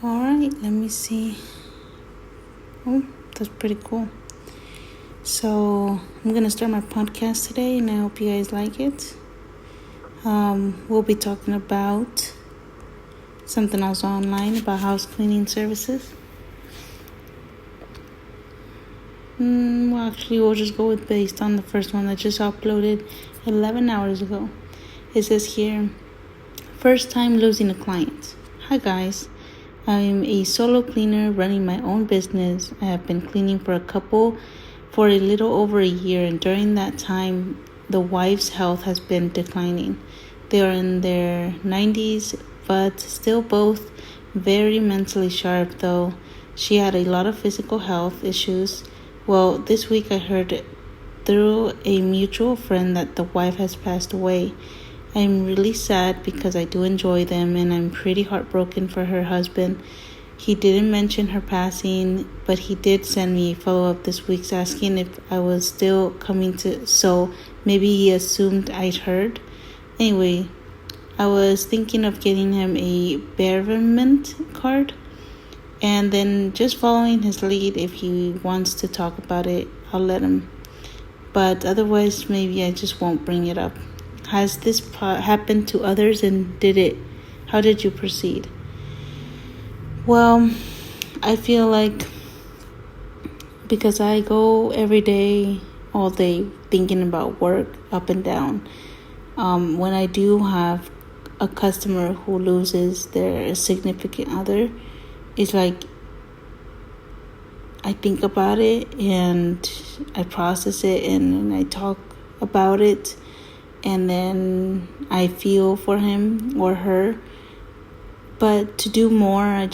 Alright, let me see. Oh, that's pretty cool. So, I'm gonna start my podcast today, and I hope you guys like it. We'll be talking about something else online about house cleaning services. Actually, we'll just go with based on the first one that just uploaded 11 hours ago. It says here, first time losing a client. Hi guys, I'm a solo cleaner running my own business. I have been cleaning for a little over a year, and during that time, the wife's health has been declining. They are in their 90s, but still both very mentally sharp, though she had a lot of physical health issues. Well, this week I heard through a mutual friend that the wife has passed away. I'm really sad because I do enjoy them, and I'm pretty heartbroken for her husband. He didn't mention her passing, but he did send me a follow-up this week asking if I was still coming to, so maybe he assumed I'd heard. Anyway, I was thinking of getting him a bereavement card, and then just following his lead. If he wants to talk about it, I'll let him. But otherwise, maybe I just won't bring it up. Has this happened to others, and how did you proceed? Well, I feel like because I go every day, all day, thinking about work up and down, when I do have a customer who loses their significant other, it's like I think about it and I process it and I talk about it, and then I feel for him or her. But to do more, I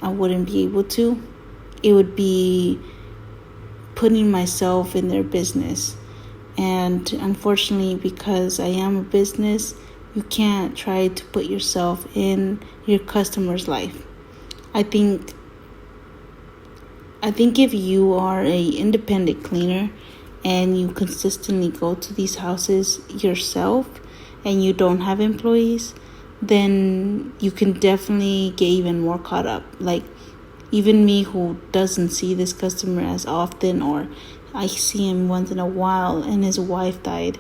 wouldn't be able to. It would be putting myself in their business. And unfortunately, because I am a business, you can't try to put yourself in your customer's life. I think if you are a independent cleaner and you consistently go to these houses yourself and you don't have employees, then you can definitely get even more caught up. Like even me, who doesn't see this customer as often, or I see him once in a while, and his wife died,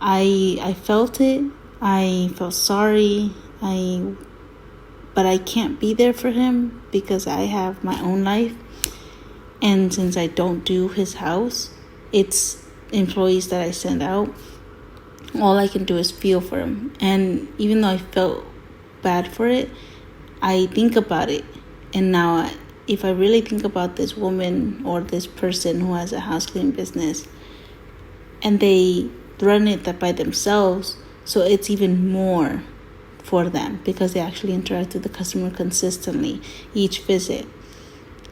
I felt it. I felt sorry. But I can't be there for him because I have my own life. And since I don't do his house, it's employees that I send out. All I can do is feel for him. And even though I felt bad for it, I think about it. And now, if I really think about this woman or this person who has a house cleaning business, and they run it by themselves, so it's even more for them because they actually interact with the customer consistently each visit.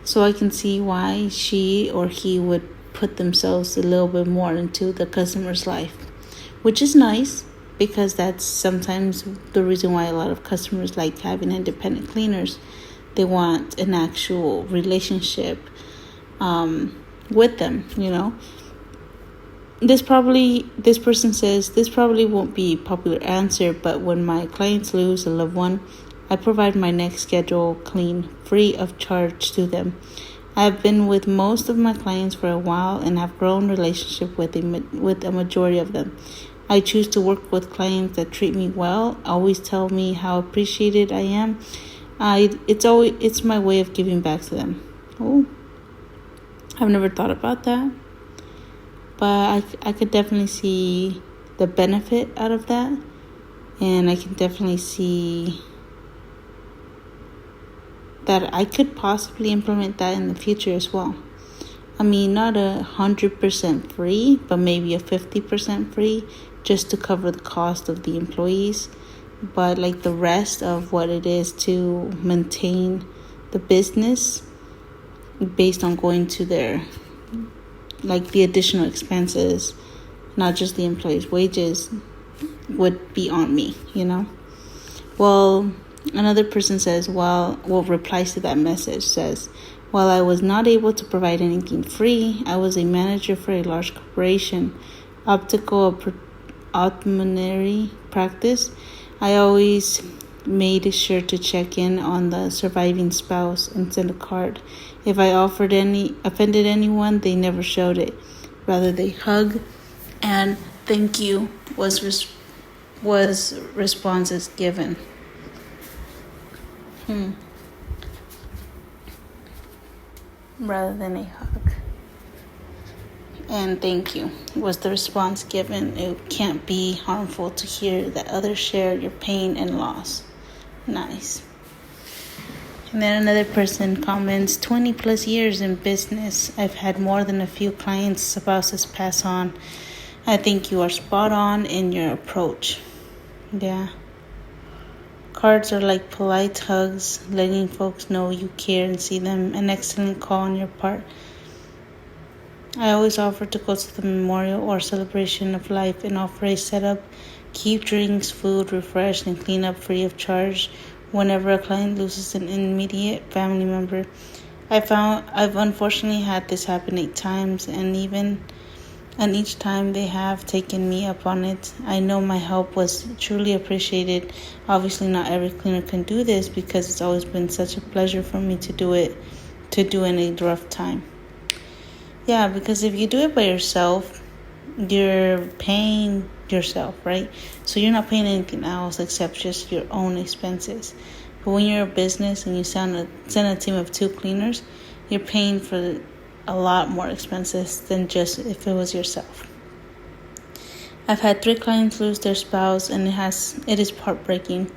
So I can see why she or he would put themselves a little bit more into the customer's life, which is nice because that's sometimes the reason why a lot of customers like having independent cleaners. They want an actual relationship with them, This person says, this probably won't be a popular answer, but when my clients lose a loved one, I provide my next schedule clean, free of charge to them. I have been with most of my clients for a while and have grown relationship with a majority of them. I choose to work with clients that treat me well, always tell me how appreciated I am. It's my way of giving back to them. Oh, I've never thought about that. But I could definitely see the benefit out of that. And I can definitely see that I could possibly implement that in the future as well. I mean, not 100% free, but maybe a 50% free just to cover the cost of the employees. But like the rest of what it is to maintain the business based on going to their, like the additional expenses, not just the employees' wages, would be on me, Well, another person says, replies to that message says, while I was not able to provide anything free, I was a manager for a large corporation, optical optometry practice. I always made sure to check in on the surviving spouse and send a card. If I offended anyone, they never showed it. Rather, they hug and thank you was responses given. Rather than a hug. And thank you was the response given. It can't be harmful to hear that others share your pain and loss. Nice. And then another person comments, 20 plus years in business. I've had more than a few clients' spouses pass on. I think you are spot on in your approach. Yeah. Cards are like polite hugs, letting folks know you care and see them. An excellent call on your part. I always offer to go to the memorial or celebration of life and offer a setup, keep drinks, food, refresh, and clean up free of charge whenever a client loses an immediate family member. I've unfortunately had this happen 8 times, and each time they have taken me up on it. I know my help was truly appreciated. Obviously, not every cleaner can do this because it's always been such a pleasure for me to do in a rough time. Yeah, because if you do it by yourself, you're paying yourself, right? So you're not paying anything else except just your own expenses. But when you're a business and you send a team of 2 cleaners, you're paying for a lot more expenses than just if it was yourself. I've had 3 clients lose their spouse, and it is heartbreaking.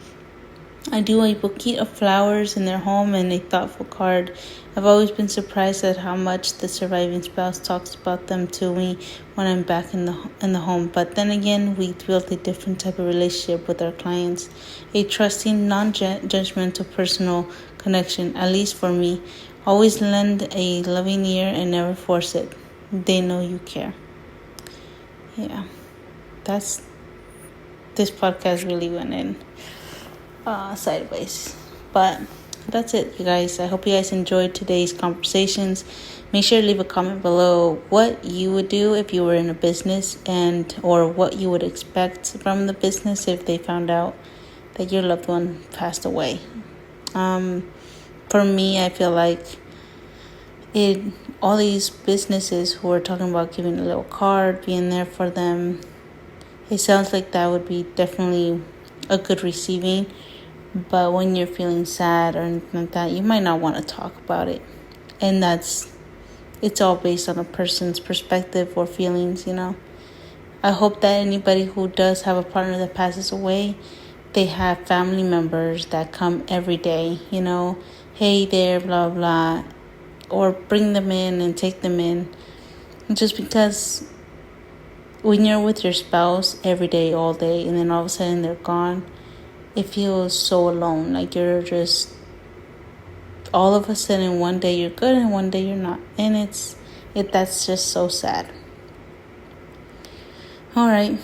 I do a bouquet of flowers in their home and a thoughtful card. I've always been surprised at how much the surviving spouse talks about them to me when I'm back in the home. But then again, we built a different type of relationship with our clients, a trusting, non-judgmental, personal connection. At least for me, always lend a loving ear and never force it. They know you care. Yeah, this podcast really went in sideways, but that's it, you guys. I hope you guys enjoyed today's conversations. Make sure to leave a comment below what you would do if you were in a business, or what you would expect from the business if they found out that your loved one passed away. For me, I feel like all these businesses who are talking about giving a little card, being there for them, it sounds like that would be definitely a good receiving. But when you're feeling sad or anything like that, you might not want to talk about it. And it's all based on a person's perspective or feelings, I hope that anybody who does have a partner that passes away, they have family members that come every day, hey there, blah, blah, or bring them in and take them in. Just because when you're with your spouse every day, all day, and then all of a sudden they're gone, it feels so alone. Like you're just, all of a sudden one day you're good and one day you're not. And that's just so sad. All right.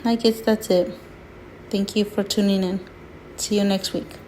I guess that's it. Thank you for tuning in. See you next week.